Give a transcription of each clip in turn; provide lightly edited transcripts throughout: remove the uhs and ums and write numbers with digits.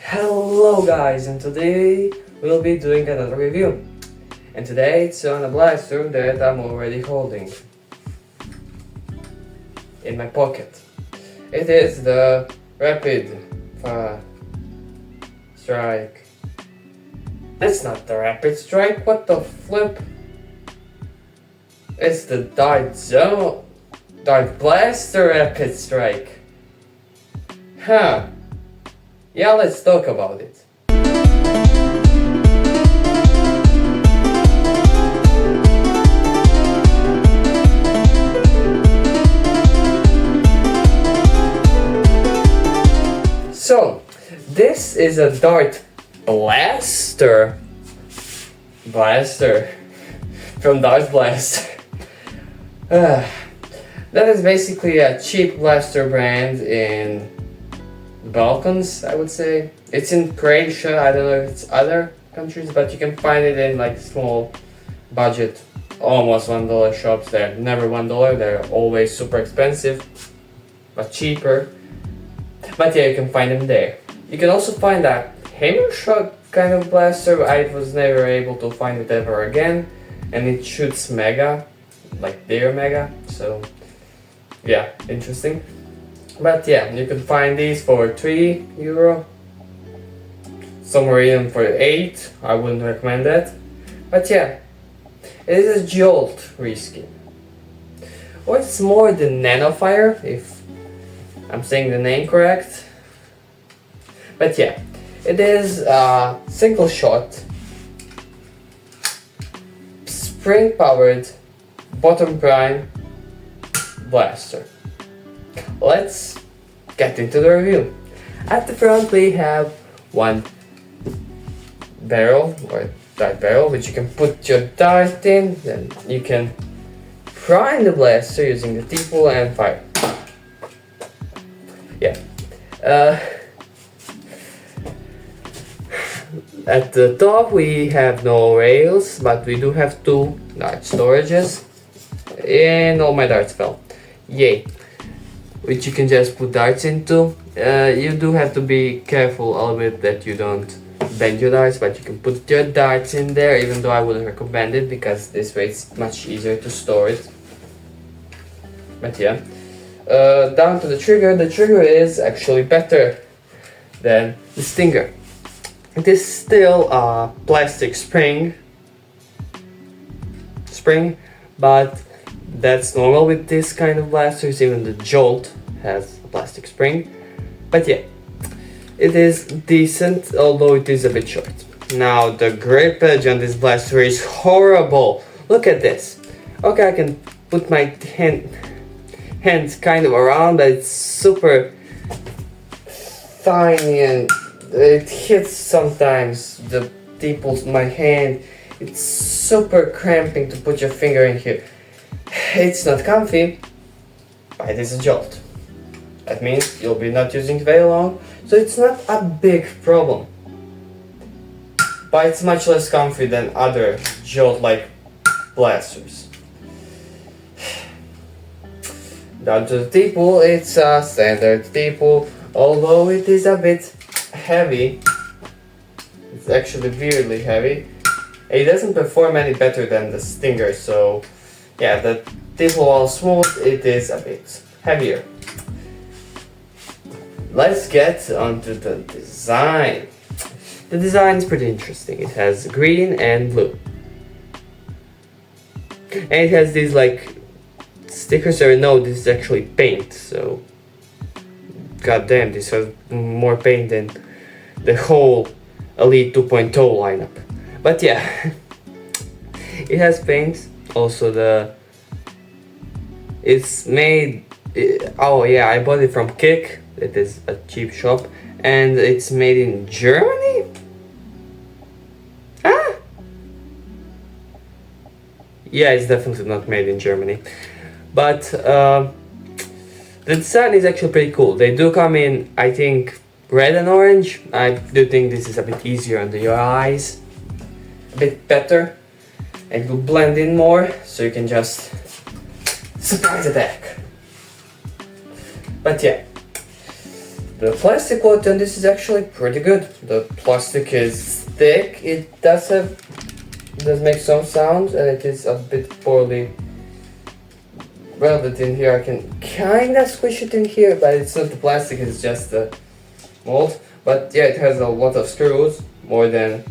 Hello guys, and today we'll be doing another review. And today it's on a blaster that I'm already holding in my pocket. It is the Rapidstrike. It's not the Rapidstrike, what the flip? It's the Dart Blaster Rapidstrike. Huh. Yeah, let's talk about it. So, this is a Dart Blaster from Dart Blaster. That is basically a cheap blaster brand in Balkans, I would say. It's in Croatia, I don't know if it's other countries, but you can find it in like small budget, almost $1 shops. They're never $1, they're always super expensive, but cheaper. But yeah, you can find them there. You can also find a hammer shot kind of blaster. I was never able to find it ever again, and it shoots mega, like their mega, so yeah, interesting. But yeah, you can find these for €3, somewhere even for 8. I wouldn't recommend that. But yeah, it is a Jolt reskin, or it's more the Nanofire, if I'm saying the name correct. But yeah, it is a single shot, spring powered, bottom prime blaster. Let's get into the review. At the front we have one barrel, or dart barrel, which you can put your dart in. Then you can prime the blaster using the T-pool and fire. Yeah. At the top we have no rails, but we do have 2 dart storages, and all my darts fell. Yay. Which you can just put darts into. You do have to be careful a little bit that you don't bend your darts, but you can put your darts in there, even though I wouldn't recommend it because this way it's much easier to store it. But yeah, down to the trigger. The trigger is actually better than the stinger. It is still a plastic spring, but that's normal with this kind of blasters. Even the Jolt has a plastic spring. But yeah, it is decent, although it is a bit short. Now the grip edge on this blaster is horrible. Look at this. Okay, I can put my hands kind of around, but it's super tiny and it hits sometimes. The T-pulls my hand. It's super cramping to put your finger in here. It's not comfy, but it is a Jolt. That means you'll be not using it very long, so it's not a big problem. But it's much less comfy than other Jolt-like blasters. Down to the T-pool, it's a standard T-pool, although it is a bit heavy. It's actually weirdly heavy. It doesn't perform any better than the Stinger, so yeah, the T-pool all smooth, it is a bit heavier. Let's get onto the design. The design is pretty interesting. It has green and blue. And it has these like stickers, or no, this is actually paint, so god damn, this has more paint than the whole Elite 2.0 lineup. But yeah, it has paint. Also it's made, oh yeah, I bought it from Kick. It is a cheap shop, and it's made in Germany? Ah! Yeah, it's definitely not made in Germany. But the design is actually pretty cool. They do come in, I think, red and orange. I do think this is a bit easier under your eyes, a bit better, and will blend in more, so you can just surprise attack. But yeah, The plastic quality on this is actually pretty good. The plastic is thick, it does make some sounds, and it is a bit poorly welded in here. I can kinda squish it in here, but it's not the plastic, it's just the mold. But yeah, it has a lot of screws, more than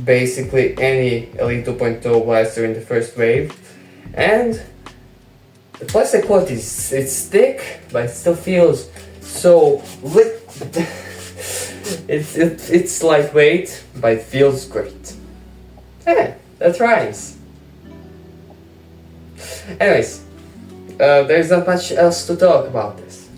basically any Elite 2.0 blaster in the first wave. And the plastic quality it's thick, but it still feels so it's lightweight, but it feels great. Yeah, that rhymes. Anyways, there's not much else to talk about this.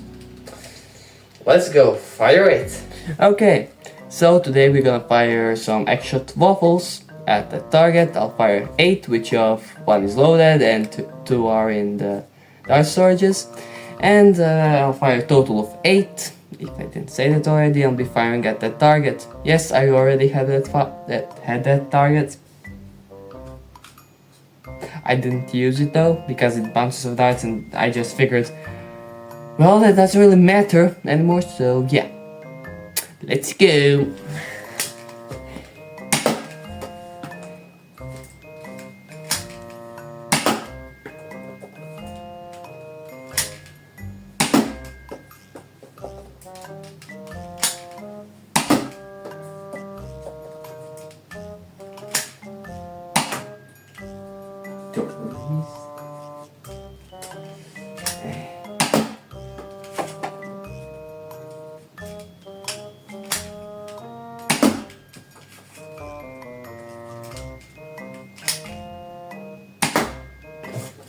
Let's go, fire it! Okay, so today we're gonna fire some X-Shot waffles at the target. I'll fire 8, which of 1 is loaded and 2 are in the dart storages. And I'll fire a total of 8. If I didn't say that already, I'll be firing at that target. Yes, I already had that target. I didn't use it though, because it bounces off darts, and I just figured, well, that doesn't really matter anymore, so yeah. Let's go!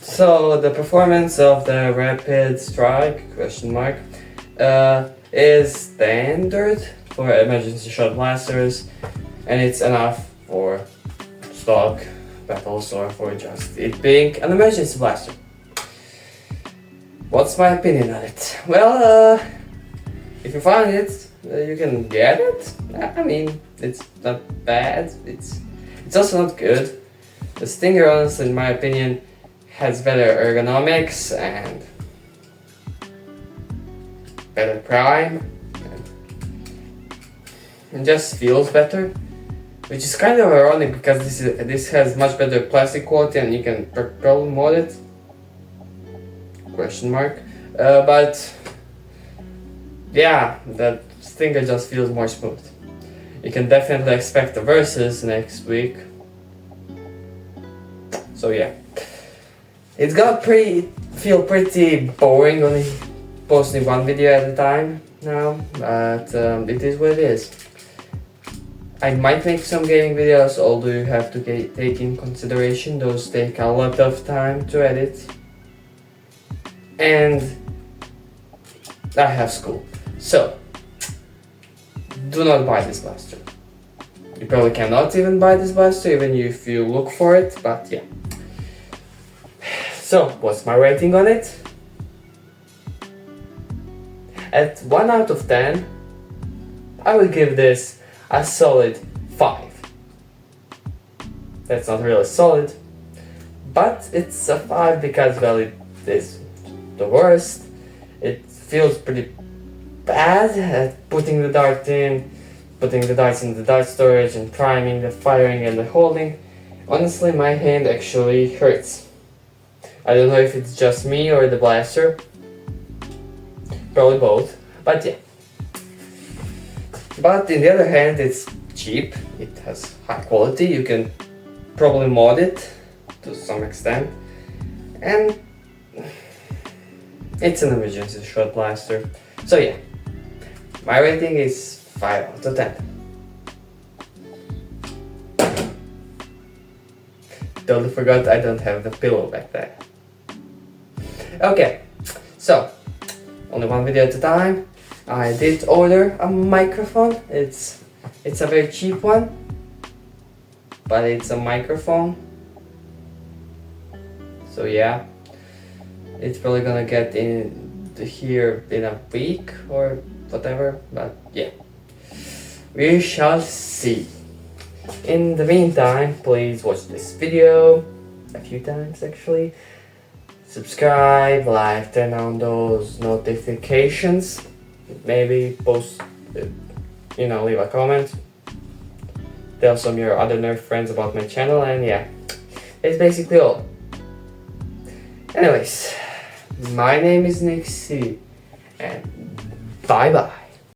So the performance of the Rapidstrike is standard for emergency shot blasters, and it's enough for stock battles or for just it being an emergency blaster. What's my opinion on it? Well, if you find it, you can get it. I mean, it's not bad. It's also not good. The Stinger, honestly, in my opinion, has better ergonomics and better prime, and just feels better, which is kind of ironic because this has much better plastic quality and you can probably mod it. But yeah, that Stinger just feels more smooth. You can definitely expect the versus next week. So yeah. It's gonna feel pretty boring only posting one video at a time now, but it is what it is. I might make some gaming videos, although you have to take in consideration those take a lot of time to edit. And I have school, so do not buy this blaster. You probably cannot even buy this blaster even if you look for it, but yeah. So, what's my rating on it? At 1 out of 10, I would give this a solid 5. That's not really solid, but it's a 5 because, well, it is the worst. It feels pretty bad at putting the darts in the dart storage and priming, the firing and the holding. Honestly, my hand actually hurts. I don't know if it's just me or the blaster. Probably both, but yeah. But on the other hand, it's cheap, it has high quality, you can probably mod it to some extent, and it's an emergency shot blaster. So yeah, my rating is 5 out of 10. Totally forgot I don't have the pillow back there. Okay, so only one video at a time. I did order a microphone. It's a very cheap one, but it's a microphone. So yeah, it's probably gonna get in here in a week or whatever, but yeah, we shall see. In the meantime, please watch this video a few times actually. subscribe, like, turn on those notifications, maybe post, leave a comment, tell some of your other nerd friends about my channel, and yeah, that's basically all. Anyways, my name is Nick C, and bye bye.